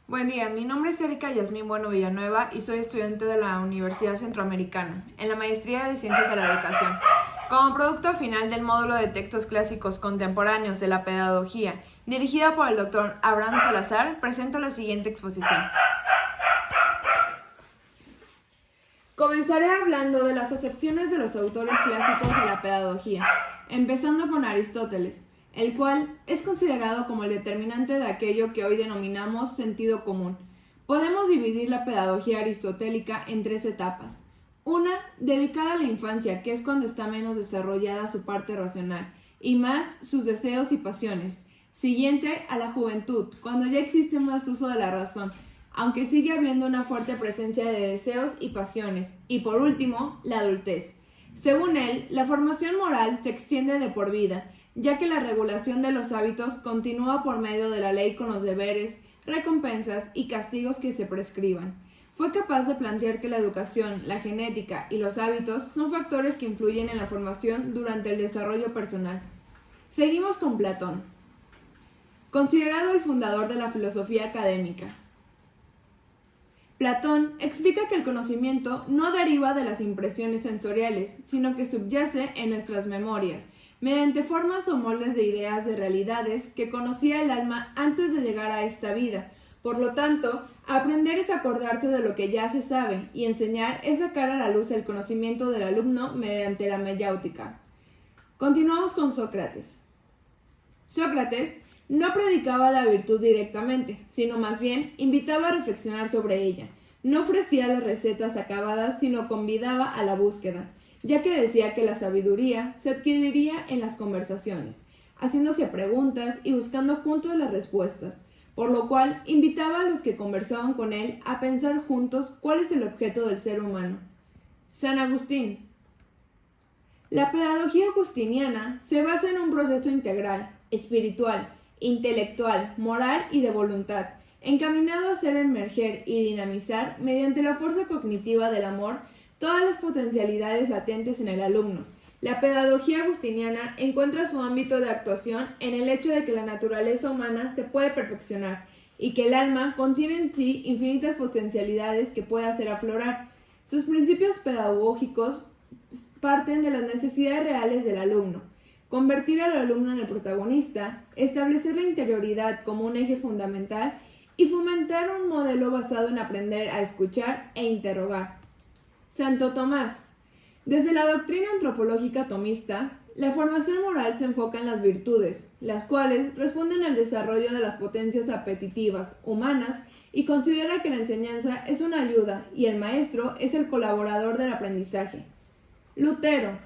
Buen día, mi nombre es Erika Yasmín Bueno Villanueva y soy estudiante de la Universidad Centroamericana, en la Maestría de Ciencias de la Educación. Como producto final del módulo de textos clásicos contemporáneos de la pedagogía, dirigida por el Dr. Abraham Salazar, presento la siguiente exposición. Comenzaré hablando de las acepciones de los autores clásicos de la pedagogía, empezando con Aristóteles, el cual es considerado como el determinante de aquello que hoy denominamos sentido común. Podemos dividir la pedagogía aristotélica en tres etapas. Una, dedicada a la infancia, que es cuando está menos desarrollada su parte racional, y más sus deseos y pasiones. Siguiente, a la juventud, cuando ya existe más uso de la razón, aunque sigue habiendo una fuerte presencia de deseos y pasiones. Y por último, la adultez. Según él, la formación moral se extiende de por vida, ya que la regulación de los hábitos continúa por medio de la ley con los deberes, recompensas y castigos que se prescriban. Fue capaz de plantear que la educación, la genética y los hábitos son factores que influyen en la formación durante el desarrollo personal. Seguimos con Platón, considerado el fundador de la filosofía académica. Platón explica que el conocimiento no deriva de las impresiones sensoriales, sino que subyace en nuestras memorias, mediante formas o moldes de ideas de realidades que conocía el alma antes de llegar a esta vida. Por lo tanto, aprender es acordarse de lo que ya se sabe, y enseñar es sacar a la luz el conocimiento del alumno mediante la mayéutica. Continuamos con Sócrates. Sócrates no predicaba la virtud directamente, sino más bien invitaba a reflexionar sobre ella. No ofrecía las recetas acabadas, sino convidaba a la búsqueda, ya que decía que la sabiduría se adquiriría en las conversaciones, haciéndose preguntas y buscando juntos las respuestas, por lo cual invitaba a los que conversaban con él a pensar juntos cuál es el objeto del ser humano. San Agustín. La pedagogía agustiniana se basa en un proceso integral, espiritual, intelectual, moral y de voluntad, encaminado a hacer emerger y dinamizar, mediante la fuerza cognitiva del amor, todas las potencialidades latentes en el alumno. La pedagogía agustiniana encuentra su ámbito de actuación en el hecho de que la naturaleza humana se puede perfeccionar y que el alma contiene en sí infinitas potencialidades que puede hacer aflorar. Sus principios pedagógicos parten de las necesidades reales del alumno, convertir al alumno en el protagonista, establecer la interioridad como un eje fundamental y fomentar un modelo basado en aprender a escuchar e interrogar. Santo Tomás. Desde la doctrina antropológica tomista, la formación moral se enfoca en las virtudes, las cuales responden al desarrollo de las potencias apetitivas humanas y considera que la enseñanza es una ayuda y el maestro es el colaborador del aprendizaje. Lutero.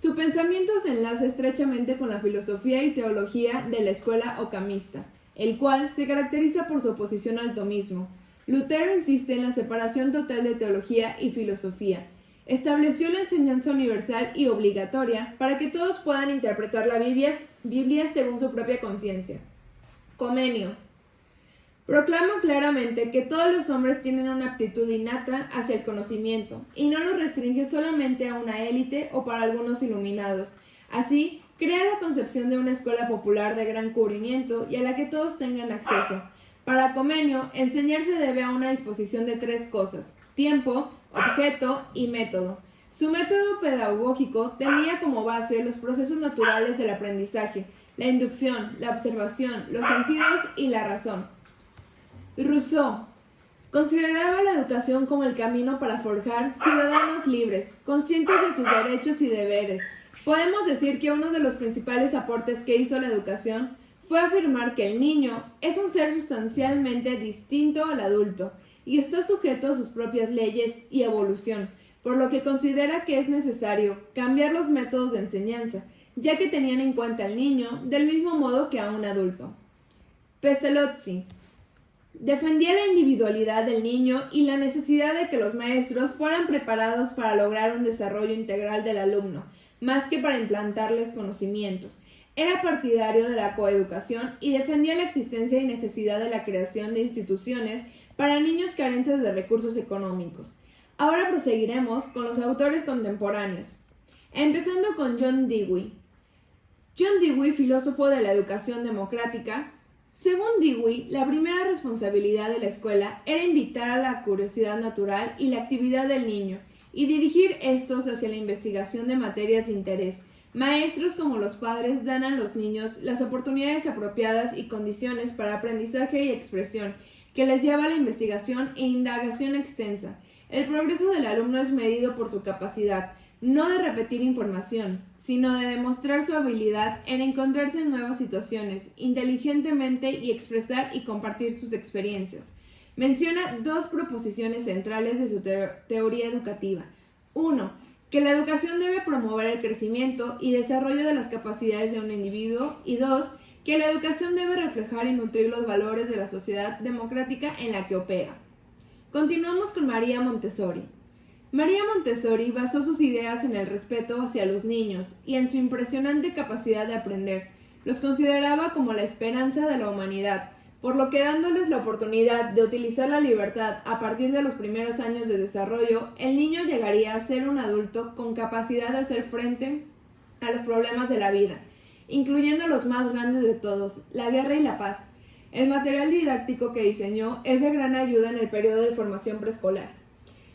Su pensamiento se enlaza estrechamente con la filosofía y teología de la escuela occamista, el cual se caracteriza por su oposición al tomismo. Lutero insiste en la separación total de teología y filosofía. Estableció la enseñanza universal y obligatoria para que todos puedan interpretar la Biblia según su propia conciencia. Comenio. Proclama claramente que todos los hombres tienen una aptitud innata hacia el conocimiento, y no lo restringe solamente a una élite o para algunos iluminados. Así, crea la concepción de una escuela popular de gran cubrimiento y a la que todos tengan acceso. Para Comenio, enseñar se debe a una disposición de tres cosas: tiempo, objeto y método. Su método pedagógico tenía como base los procesos naturales del aprendizaje, la inducción, la observación, los sentidos y la razón. Rousseau consideraba la educación como el camino para forjar ciudadanos libres, conscientes de sus derechos y deberes. Podemos decir que uno de los principales aportes que hizo la educación fue afirmar que el niño es un ser sustancialmente distinto al adulto y está sujeto a sus propias leyes y evolución, por lo que considera que es necesario cambiar los métodos de enseñanza, ya que tenían en cuenta al niño del mismo modo que a un adulto. Pestalozzi defendía la individualidad del niño y la necesidad de que los maestros fueran preparados para lograr un desarrollo integral del alumno, más que para implantarles conocimientos. Era partidario de la coeducación y defendía la existencia y necesidad de la creación de instituciones para niños carentes de recursos económicos. Ahora proseguiremos con los autores contemporáneos, empezando con John Dewey. John Dewey, filósofo de la educación democrática, Según Dewey, la primera responsabilidad de la escuela era invitar a la curiosidad natural y la actividad del niño, y dirigir estos hacia la investigación de materias de interés. Maestros como los padres dan a los niños las oportunidades apropiadas y condiciones para aprendizaje y expresión, que les lleva a la investigación e indagación extensa. El progreso del alumno es medido por su capacidad, no de repetir información, sino de demostrar su habilidad en encontrarse en nuevas situaciones, inteligentemente y expresar y compartir sus experiencias. Menciona dos proposiciones centrales de su teoría educativa. 1. Que la educación debe promover el crecimiento y desarrollo de las capacidades de un individuo. Y 2. Que la educación debe reflejar y nutrir los valores de la sociedad democrática en la que opera. Continuamos con María Montessori. María Montessori basó sus ideas en el respeto hacia los niños y en su impresionante capacidad de aprender. Los consideraba como la esperanza de la humanidad, por lo que dándoles la oportunidad de utilizar la libertad a partir de los primeros años de desarrollo, el niño llegaría a ser un adulto con capacidad de hacer frente a los problemas de la vida, incluyendo los más grandes de todos, la guerra y la paz. El material didáctico que diseñó es de gran ayuda en el periodo de formación preescolar.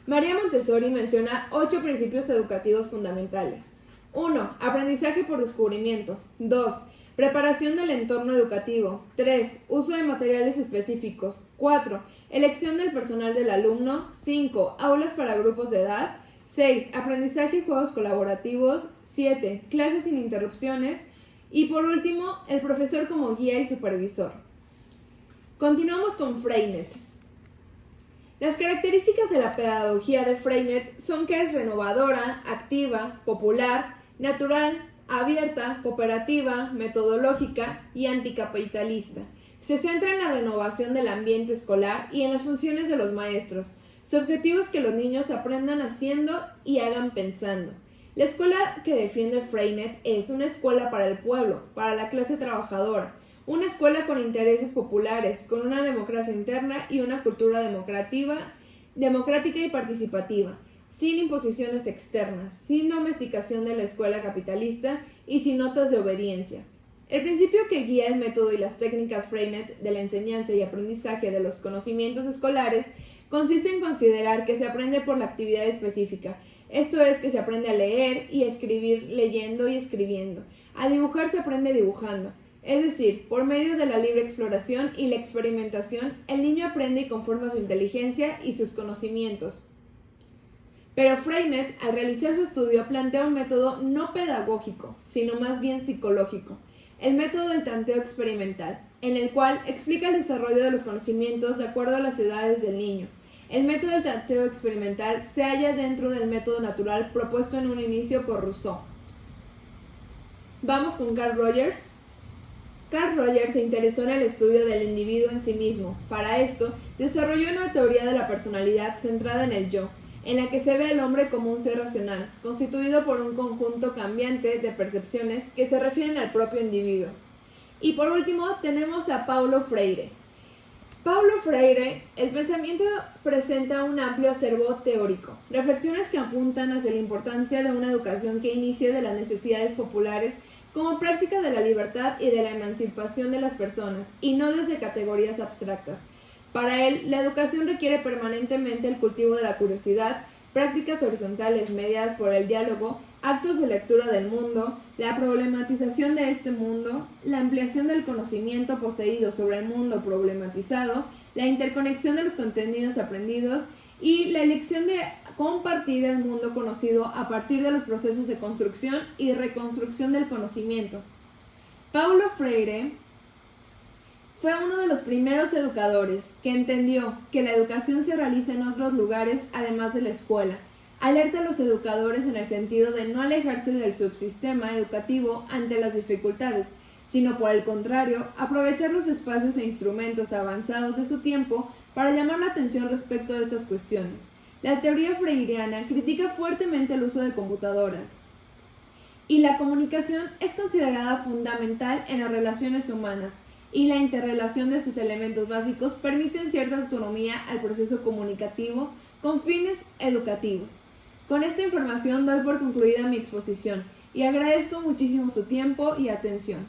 María Montessori menciona 8 principios educativos fundamentales. 1. Aprendizaje por descubrimiento. 2. Preparación del entorno educativo. 3. Uso de materiales específicos. 4. Elección del personal del alumno. 5. Aulas para grupos de edad. 6. Aprendizaje y juegos colaborativos. 7. Clases sin interrupciones. Y por último, el profesor como guía y supervisor. Continuamos con Freinet. Las características de la pedagogía de Freinet son que es renovadora, activa, popular, natural, abierta, cooperativa, metodológica y anticapitalista. Se centra en la renovación del ambiente escolar y en las funciones de los maestros. Su objetivo es que los niños aprendan haciendo y hagan pensando. La escuela que defiende Freinet es una escuela para el pueblo, para la clase trabajadora, una escuela con intereses populares, con una democracia interna y una cultura democrática y participativa, sin imposiciones externas, sin domesticación de la escuela capitalista y sin notas de obediencia. El principio que guía el método y las técnicas Freinet de la enseñanza y aprendizaje de los conocimientos escolares consiste en considerar que se aprende por la actividad específica, esto es que se aprende a leer y a escribir leyendo y escribiendo, a dibujar se aprende dibujando. Es decir, por medio de la libre exploración y la experimentación, el niño aprende y conforma su inteligencia y sus conocimientos. Pero Freinet, al realizar su estudio, plantea un método no pedagógico, sino más bien psicológico, el método del tanteo experimental, en el cual explica el desarrollo de los conocimientos de acuerdo a las edades del niño. El método del tanteo experimental se halla dentro del método natural propuesto en un inicio por Rousseau. Vamos con Carl Rogers. Carl Rogers se interesó en el estudio del individuo en sí mismo. Para esto, desarrolló una teoría de la personalidad centrada en el yo, en la que se ve al hombre como un ser racional, constituido por un conjunto cambiante de percepciones que se refieren al propio individuo. Y por último, tenemos a Paulo Freire. Paulo Freire, el pensamiento presenta un amplio acervo teórico, reflexiones que apuntan hacia la importancia de una educación que inicie de las necesidades populares como práctica de la libertad y de la emancipación de las personas, y no desde categorías abstractas. Para él, la educación requiere permanentemente el cultivo de la curiosidad, prácticas horizontales mediadas por el diálogo, actos de lectura del mundo, la problematización de este mundo, la ampliación del conocimiento poseído sobre el mundo problematizado, la interconexión de los contenidos aprendidos y la elección de compartir el mundo conocido a partir de los procesos de construcción y reconstrucción del conocimiento. Paulo Freire fue uno de los primeros educadores que entendió que la educación se realiza en otros lugares además de la escuela. Alerta a los educadores en el sentido de no alejarse del subsistema educativo ante las dificultades, sino por el contrario, aprovechar los espacios e instrumentos avanzados de su tiempo para llamar la atención respecto de estas cuestiones. La teoría freiriana critica fuertemente el uso de computadoras, y la comunicación es considerada fundamental en las relaciones humanas, y la interrelación de sus elementos básicos permiten cierta autonomía al proceso comunicativo con fines educativos. Con esta información doy por concluida mi exposición y agradezco muchísimo su tiempo y atención.